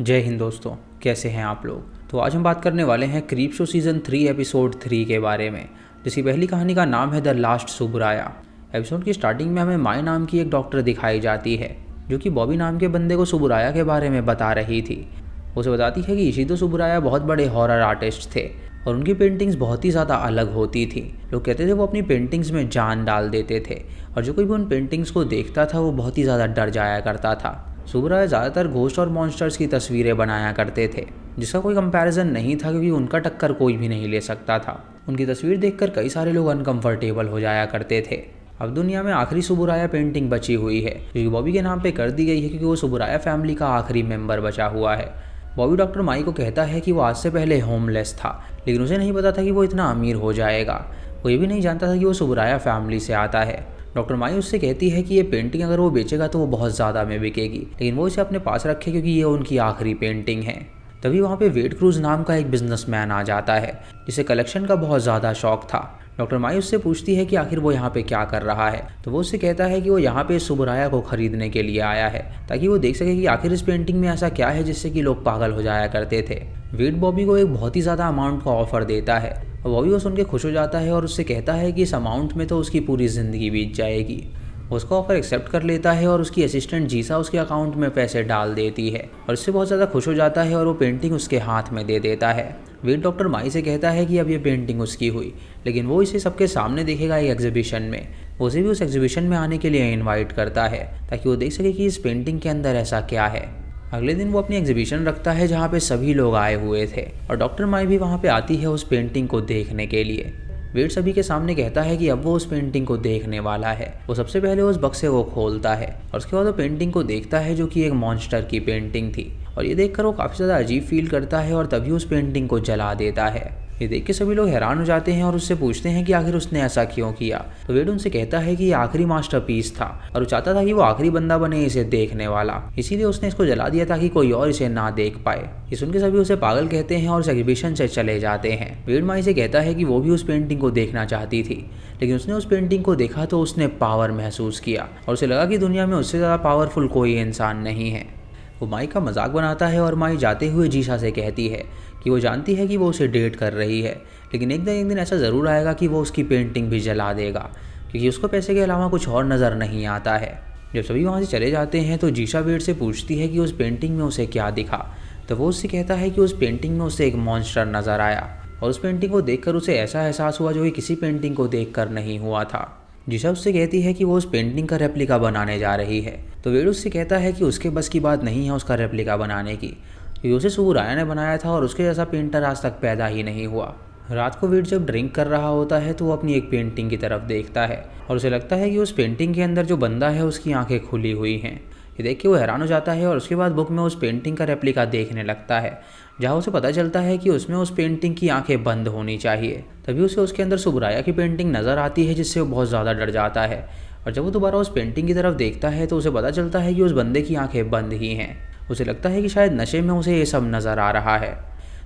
जय हिंद दोस्तों, कैसे हैं आप लोग। तो आज हम बात करने वाले हैं क्रीप शो सीज़न 3 एपिसोड 3 के बारे में, जिसकी पहली कहानी का नाम है द लास्ट सुबराया। एपिसोड की स्टार्टिंग में हमें माई नाम की एक डॉक्टर दिखाई जाती है, जो कि बॉबी नाम के बंदे को सुबराया के बारे में बता रही थी। उसे बताती है कि इशितो सुबराया बहुत बड़े हॉरर आर्टिस्ट थे और उनकी पेंटिंग्स बहुत ही ज़्यादा अलग होती थी। लोग कहते थे वो अपनी पेंटिंग्स में जान डाल देते थे और जो कोई भी उन पेंटिंग्स को देखता था वो बहुत ही ज़्यादा डर जाया करता था। सुबराया ज़्यादातर घोस्ट और मॉन्स्टर्स की तस्वीरें बनाया करते थे, जिसका कोई कंपैरिजन नहीं था क्योंकि उनका टक्कर कोई भी नहीं ले सकता था। उनकी तस्वीर देखकर कई सारे लोग अनकंफर्टेबल हो जाया करते थे। अब दुनिया में आखिरी सुबराया पेंटिंग बची हुई है, जो कि बॉबी के नाम पे कर दी गई है क्योंकि वो सुबराया फैमिली का आखिरी मेंबर बचा हुआ है। बॉबी डॉक्टर माई को कहता है कि वो आज से पहले होमलेस था, लेकिन उसे नहीं पता था कि वो इतना अमीर हो जाएगा। वो ये भी नहीं जानता था कि वो सुबराया फैमिली से आता है। डॉक्टर माई उससे कहती है कि ये पेंटिंग अगर वो बेचेगा तो वो बहुत ज़्यादा में बिकेगी, लेकिन वो इसे अपने पास रखे क्योंकि ये उनकी आखिरी पेंटिंग है। तभी वहाँ पे वेट क्रूज नाम का एक बिजनेसमैन आ जाता है, जिसे कलेक्शन का बहुत ज़्यादा शौक था। डॉक्टर माई उससे पूछती है कि आखिर वो यहाँ पे क्या कर रहा है, तो वो उससे कहता है कि वो यहाँ पे सुबराया को खरीदने के लिए आया है, ताकि वो देख सके कि आखिर इस पेंटिंग में ऐसा क्या है जिससे कि लोग पागल हो जाया करते थे। वेट बॉबी को एक बहुत ही ज़्यादा अमाउंट का ऑफर देता है और बॉबी वो सुन के खुश हो जाता है और उससे कहता है कि इस अमाउंट में तो उसकी पूरी ज़िंदगी बीत जाएगी। उसका ऑफर एक्सेप्ट कर लेता है और उसकी असिस्टेंट जीसा उसके अकाउंट में पैसे डाल देती है और इससे बहुत ज़्यादा खुश हो जाता है और वो पेंटिंग उसके हाथ में दे देता है। वेट डॉक्टर माई से कहता है कि अब ये पेंटिंग उसकी हुई, लेकिन वो इसे सबके सामने देखेगा एक एग्जीबिशन में। वो उसे भी उस एग्जीबिशन में आने के लिए इनवाइट करता है ताकि वो देख सके कि इस पेंटिंग के अंदर ऐसा क्या है। अगले दिन वो अपनी एग्जीबिशन रखता है जहाँ पे सभी लोग आए हुए थे और डॉक्टर माई भी वहाँ पे आती है उस पेंटिंग को देखने के लिए। वेट सभी के सामने कहता है कि अब वो उस पेंटिंग को देखने वाला है। वो सबसे पहले उस बक्से को खोलता है और उसके बाद वो पेंटिंग को देखता है, जो कि एक मॉन्स्टर की पेंटिंग थी। और ये देखकर वो काफ़ी ज़्यादा अजीब फील करता है और तभी उस पेंटिंग को जला देता है। ये देख के सभी लोग हैरान हो जाते हैं और उससे पूछते हैं कि आखिर उसने ऐसा क्यों किया। तो वेड उनसे कहता है कि ये आखिरी मास्टरपीस था और वो चाहता था कि वो आखिरी बंदा बने इसे देखने वाला, इसीलिए उसने इसको जला दिया ताकि कोई और इसे ना देख पाए। ये सुन के सभी उसे पागल कहते हैं और उस एग्जीबिशन से चले जाते हैं। वेड माई से कहता है कि वो भी उस पेंटिंग को देखना चाहती थी, लेकिन उसने उस पेंटिंग को देखा तो उसने पावर महसूस किया और उसे लगा कि दुनिया में उससे ज़्यादा पावरफुल कोई इंसान नहीं है। वो माई का मजाक बनाता है और माई जाते हुए जीशा से कहती है कि वो जानती है कि वो उसे डेट कर रही है, लेकिन एक दिन ऐसा ज़रूर आएगा कि वो उसकी पेंटिंग भी जला देगा, क्योंकि उसको पैसे के अलावा कुछ और नज़र नहीं आता है। जब सभी वहाँ से चले जाते हैं तो जीशा वेड से पूछती है कि उस पेंटिंग में उसे क्या दिखा। तो वो उससे कहता है कि उस पेंटिंग में उसे एक मॉन्स्टर नज़र आया और उस पेंटिंग को देखकर उसे ऐसा एहसास हुआ जो कि किसी पेंटिंग को देखकर नहीं हुआ था। जीशा उससे कहती है कि वो उस पेंटिंग का रेप्लिका बनाने जा रही है। तो वेड उससे कहता है कि उसके बस की बात नहीं है उसका रेप्लिका बनाने की, क्योंकि उसे सुबराया ने बनाया था और उसके जैसा पेंटर आज तक पैदा ही नहीं हुआ। रात को वेड जब ड्रिंक कर रहा होता है तो वो अपनी एक पेंटिंग की तरफ देखता है और उसे लगता है कि उस पेंटिंग के अंदर जो बंदा है उसकी आंखें खुली हुई हैं। ये देख के वो हैरान हो जाता है और उसके बाद बुक में उस पेंटिंग का रेप्लिका देखने लगता है, जहाँ उसे पता चलता है कि उसमें उस पेंटिंग की आंखें बंद होनी चाहिए। तभी उसे उसके अंदर सुबराया की पेंटिंग नज़र आती है, जिससे वो बहुत ज़्यादा डर जाता है। और जब वो दोबारा उस पेंटिंग की तरफ देखता है तो उसे पता चलता है कि उस बंदे की आंखें बंद ही हैं। उसे लगता है कि शायद नशे में उसे ये सब नज़र आ रहा है।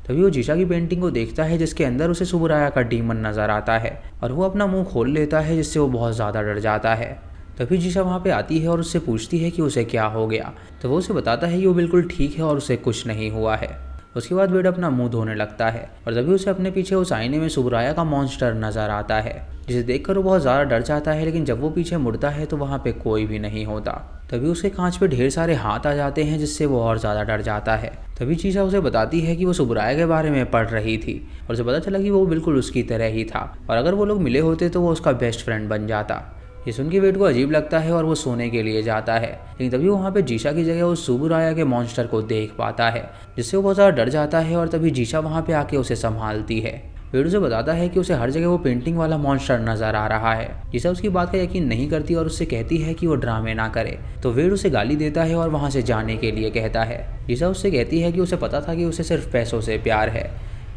तभी वो जीशा की पेंटिंग को देखता है जिसके अंदर उसे सुबराया का डीमन नज़र आता है और वो अपना मुंह खोल लेता है, जिससे वो बहुत ज़्यादा डर जाता है। तभी जीशा वहाँ पे आती है और उससे पूछती है कि उसे क्या हो गया। तो वो उसे बताता है कि वो बिल्कुल ठीक है और उसे कुछ नहीं हुआ है। उसके बाद वेड अपना मुंह धोने लगता है और तभी उसे अपने पीछे उस आईने में सुबराया का मॉन्स्टर नज़र आता है, जिसे देखकर वो बहुत ज़्यादा डर जाता है। लेकिन जब वो पीछे मुड़ता है तो वहाँ पे कोई भी नहीं होता। तभी उसके कांच पे ढेर सारे हाथ आ जाते हैं, जिससे वो और ज़्यादा डर जाता है। तभी जीशा उसे बताती है कि वो सुबराया के बारे में पढ़ रही थी और उसे पता चला कि वो बिल्कुल उसकी तरह ही था और अगर वो लोग मिले होते तो वो उसका बेस्ट फ्रेंड बन जाता। ये सुन के वेड को अजीब लगता है और वो सोने के लिए जाता है, लेकिन तभी वहाँ पे जीशा की जगह उस सुबराया के मॉन्स्टर को देख पाता है, जिससे वो बहुत ज़्यादा डर जाता है। और तभी जीशा वहाँ पे आके उसे संभालती है। वेड उसे बताता है कि उसे हर जगह वो पेंटिंग वाला मॉन्स्टर नज़र आ रहा है। जीशा उसकी बात का यकीन नहीं करती और उससे कहती है कि वो ड्रामे ना करे। तो वेड उसे गाली देता है और वहाँ से जाने के लिए कहता है। जीशा उससे कहती है कि उसे पता था कि उसे सिर्फ पैसों से प्यार है,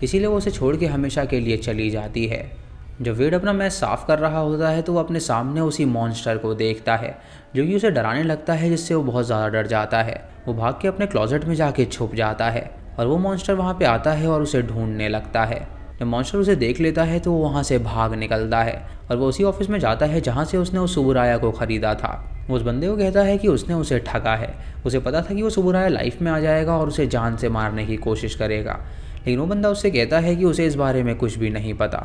इसीलिए वो उसे छोड़ के हमेशा के लिए चली जाती है। जब वेड अपना मैच साफ कर रहा होता है तो वो अपने सामने उसी मॉन्स्टर को देखता है, जो कि उसे डराने लगता है, जिससे वो बहुत ज़्यादा डर जाता है। वो भाग के अपने क्लोजेट में जाके छुप जाता है और वो मॉन्स्टर वहाँ पे आता है और उसे ढूंढने लगता है। जब मॉन्स्टर उसे देख लेता है तो वो वहाँ से भाग निकलता है और वो उसी ऑफिस में जाता है जहाँ से उसने उस सुबुराया को ख़रीदा था। वो उस बंदे को कहता है कि उसने उसे ठगा है। उसे पता था कि वो सुबुराया लाइफ में आ जाएगा और उसे जान से मारने की कोशिश करेगा, लेकिन वो बंदा उससे कहता है कि उसे इस बारे में कुछ भी नहीं पता।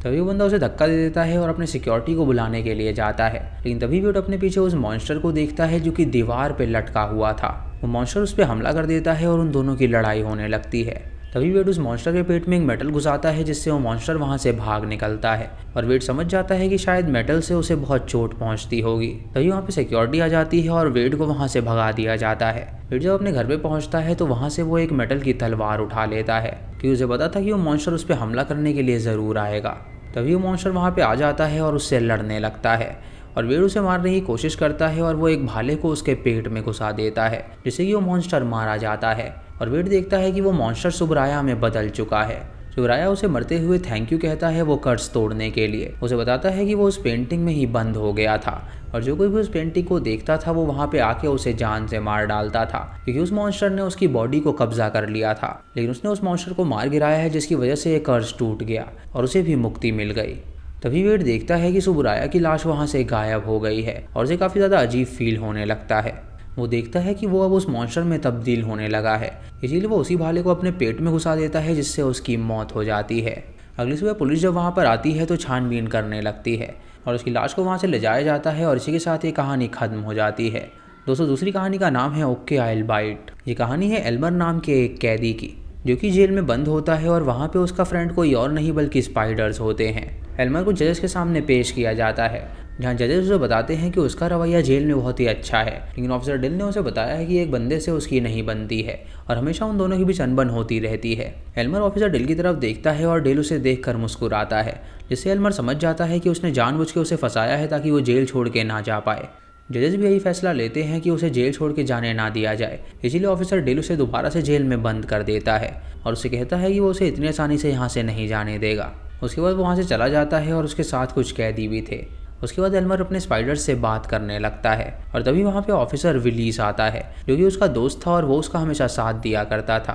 तभी वो बंदा उसे धक्का दे देता है और अपने सिक्योरिटी को बुलाने के लिए जाता है, लेकिन तभी वो अपने पीछे उस मॉन्स्टर को देखता है जो कि दीवार पे लटका हुआ था। वो मॉन्स्टर उस पर हमला कर देता है और उन दोनों की लड़ाई होने लगती है। तभी वेड उस मॉन्स्टर के पेट में एक मेटल घुसाता है जिससे वो मॉन्स्टर वहाँ से भाग निकलता है और वेड समझ जाता है कि शायद मेटल से उसे बहुत चोट पहुँचती होगी। तभी वहाँ पे सिक्योरिटी आ जाती है और वेड को वहाँ से भगा दिया जाता है। वेड जब अपने घर पे पहुँचता है तो वहाँ से वो एक मेटल की तलवार उठा लेता है क्योंकि उसे पता था कि वो मॉन्स्टर उस पर हमला करने के लिए ज़रूर आएगा। तभी वो मॉन्स्टर वहाँ पे आ जाता है और उससे लड़ने लगता है और वेड उसे मारने की कोशिश करता है और वो एक भाले को उसके पेट में घुसा देता है जिससे कि वो मॉन्स्टर मारा जाता है। और वेड देखता है कि वो मॉन्स्टर सुबराया में बदल चुका है। सुबराया उसे मरते हुए थैंक यू कहता है वो कर्ज तोड़ने के लिए। उसे बताता है कि वो उस पेंटिंग में ही बंद हो गया था और जो कोई भी उस पेंटिंग को देखता था वो वहाँ पे आके उसे जान से मार डालता था क्योंकि उस मॉन्स्टर ने उसकी बॉडी को कब्जा कर लिया था, लेकिन उसने उस मॉन्स्टर को मार गिराया है जिसकी वजह से ये कर्ज टूट गया और उसे भी मुक्ति मिल गई। तभी वेड देखता है कि सुबराया की लाश वहाँ से गायब हो गई है और उसे काफ़ी ज़्यादा अजीब फील होने लगता है। वो देखता है कि वो अब उस मॉन्स्टर में तब्दील होने लगा है, इसीलिए वो उसी भाले को अपने पेट में घुसा देता है जिससे उसकी मौत हो जाती है। अगली सुबह पुलिस जब वहाँ पर आती है तो छानबीन करने लगती है और उसकी लाश को वहाँ से ले जाया जाता है और इसी के साथ ये कहानी ख़त्म हो जाती है। दोस्तों दूसरी कहानी का नाम है ओके आइल बाइट। ये कहानी है एल्मर नाम के एक कैदी की जो कि जेल में बंद होता है और वहाँ पे उसका फ्रेंड कोई और नहीं बल्कि स्पाइडर्स होते हैं। एल्मर को जजेस के सामने पेश किया जाता है जहाँ जजेस उसे बताते हैं कि उसका रवैया जेल में बहुत ही अच्छा है, लेकिन ऑफिसर डिल ने उसे बताया है कि एक बंदे से उसकी नहीं बनती है और हमेशा उन दोनों के बीच अनबन होती रहती है। एल्मर ऑफिसर डिल की तरफ देखता है और डिल उसे देखकर मुस्कुराता है जिससे एल्मर समझ जाता है कि उसने जानबूझ के उसे फंसाया है ताकि वो जेल छोड़ के ना जा पाए। जजेस भी यही फैसला लेते हैं कि उसे जेल छोड़ के जाने ना दिया जाए, इसीलिए ऑफिसर डिल उसे दोबारा से जेल में बंद कर देता है और उसे कहता है कि वो उसे इतनी आसानी से यहाँ से नहीं जाने देगा। उसके बाद वो वहाँ से चला जाता है और उसके साथ कुछ कैदी भी थे। उसके बाद एल्मर अपने स्पाइडर से बात करने लगता है और तभी वहाँ पे ऑफिसर विलीस आता है जो कि उसका दोस्त था और वो उसका हमेशा साथ दिया करता था।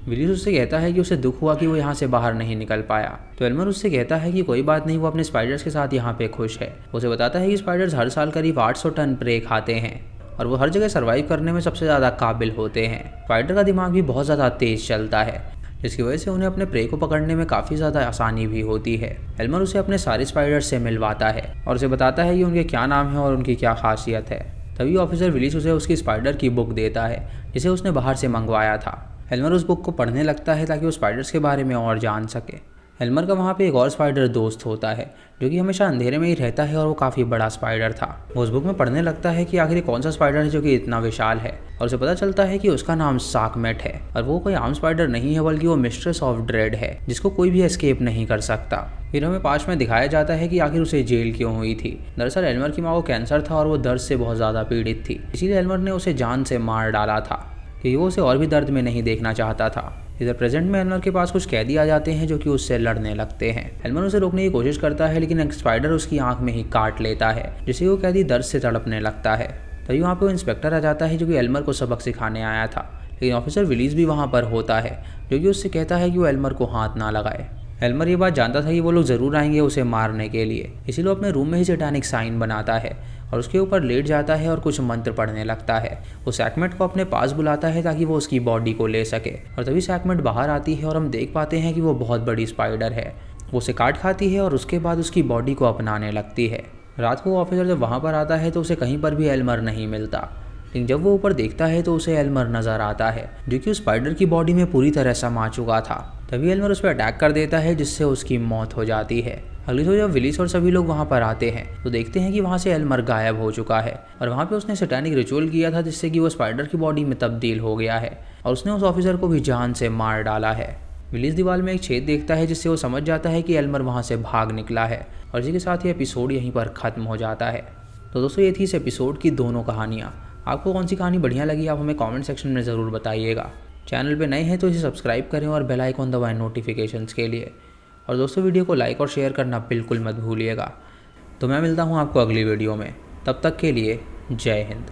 विलीस उससे कहता है कि उसे दुख हुआ कि वो यहाँ से बाहर नहीं निकल पाया, तो एल्मर उससे कहता है कि कोई बात नहीं, वो अपने स्पाइडर्स के साथ यहाँ पे खुश है। उसे बताता है कि स्पाइडर्स हर साल करीब 800 टन प्रे खाते हैं और वो हर जगह सर्वाइव करने में सबसे ज़्यादा काबिल होते हैं। स्पाइडर का दिमाग भी बहुत ज़्यादा तेज़ चलता है जिसकी वजह से उन्हें अपने प्रे को पकड़ने में काफ़ी ज़्यादा आसानी भी होती है। एल्मर उसे अपने सारे स्पाइडर्स से मिलवाता है और उसे बताता है कि उनके क्या नाम है और उनकी क्या खासियत है। तभी ऑफिसर विलीस उसे उसकी स्पाइडर की बुक देता है जिसे उसने बाहर से मंगवाया था। एल्मर उस बुक को पढ़ने लगता है ताकि वो स्पाइडर्स के बारे में और जान सके। एल्मर का वहाँ पे एक और स्पाइडर दोस्त होता है जो कि हमेशा अंधेरे में ही रहता है और वो काफ़ी बड़ा स्पाइडर था। वो उस बुक में पढ़ने लगता है कि आखिर कौन सा स्पाइडर है जो कि इतना विशाल है और उसे पता चलता है कि उसका नाम साकमेट है और वो कोई आम स्पाइडर नहीं है बल्कि वो मिस्ट्रेस ऑफ ड्रेड है जिसको कोई भी एस्केप नहीं कर सकता। फिर हमें पास्ट में दिखाया जाता है कि आखिर उसे जेल क्यों हुई थी। दरअसल एल्मर की माँ को कैंसर था और वो दर्द से बहुत ज़्यादा पीड़ित थी, इसीलिए एल्मर ने उसे जान से मार डाला था क्योंकि वो उसे और भी दर्द में नहीं देखना चाहता था। इधर प्रेजेंट में एल्मर के पास कुछ कैदी आ जाते हैं जो कि उससे लड़ने लगते हैं। एल्मर उसे रोकने की कोशिश करता है लेकिन एक स्पाइडर उसकी आंख में ही काट लेता है जिससे वो कैदी दर्द से तड़पने लगता है। तभी वहाँ पे वो इंस्पेक्टर आ जाता है जो कि एल्मर को सबक सिखाने आया था, लेकिन ऑफिसर विलीस भी वहाँ पर होता है जो कि उससे कहता है कि वो एल्मर को हाथ ना लगाए। एल्मर ये बात जानता था कि वो लोग ज़रूर आएंगे उसे मारने के लिए, इसीलिए अपने रूम में ही सैटानिक साइन बनाता है और उसके ऊपर लेट जाता है और कुछ मंत्र पढ़ने लगता है। वो सैकमेट को अपने पास बुलाता है ताकि वो उसकी बॉडी को ले सके और तभी सैकमेट बाहर आती है और हम देख पाते हैं कि वो बहुत बड़ी स्पाइडर है। वो उसे काट खाती है और उसके बाद उसकी बॉडी को अपनाने लगती है। रात को ऑफिसर जब वहाँ पर आता है तो उसे कहीं पर भी एल्मर नहीं मिलता, लेकिन जब वो ऊपर देखता है तो उसे एल्मर नज़र आता है जो कि उस स्पाइडर की बॉडी में पूरी तरह समा चुका था। तभी एल्मर उस पर अटैक कर देता है जिससे उसकी मौत हो जाती है। अगली सुबह जब विलीस और सभी लोग वहाँ पर आते हैं तो देखते हैं कि वहाँ से एल्मर गायब हो चुका है और वहाँ पे उसने सैटानिक रिचुअल किया था जिससे कि वो स्पाइडर की बॉडी में तब्दील हो गया है और उसने उस ऑफिसर को भी जान से मार डाला है। विलीस दीवार में एक छेद देखता है जिससे वो समझ जाता है कि एल्मर वहाँ से भाग निकला है और इसी के साथ ही एपिसोड यहीं पर ख़त्म हो जाता है। तो दोस्तों ये थी इस एपिसोड की दोनों कहानियाँ। आपको कौन सी कहानी बढ़िया लगी आप हमें कमेंट सेक्शन में ज़रूर बताइएगा। चैनल पे नए हैं तो इसे सब्सक्राइब करें और बेल आइकन दबाएं नोटिफिकेशंस के लिए। और दोस्तों वीडियो को लाइक और शेयर करना बिल्कुल मत भूलिएगा। तो मैं मिलता हूँ आपको अगली वीडियो में, तब तक के लिए जय हिंद।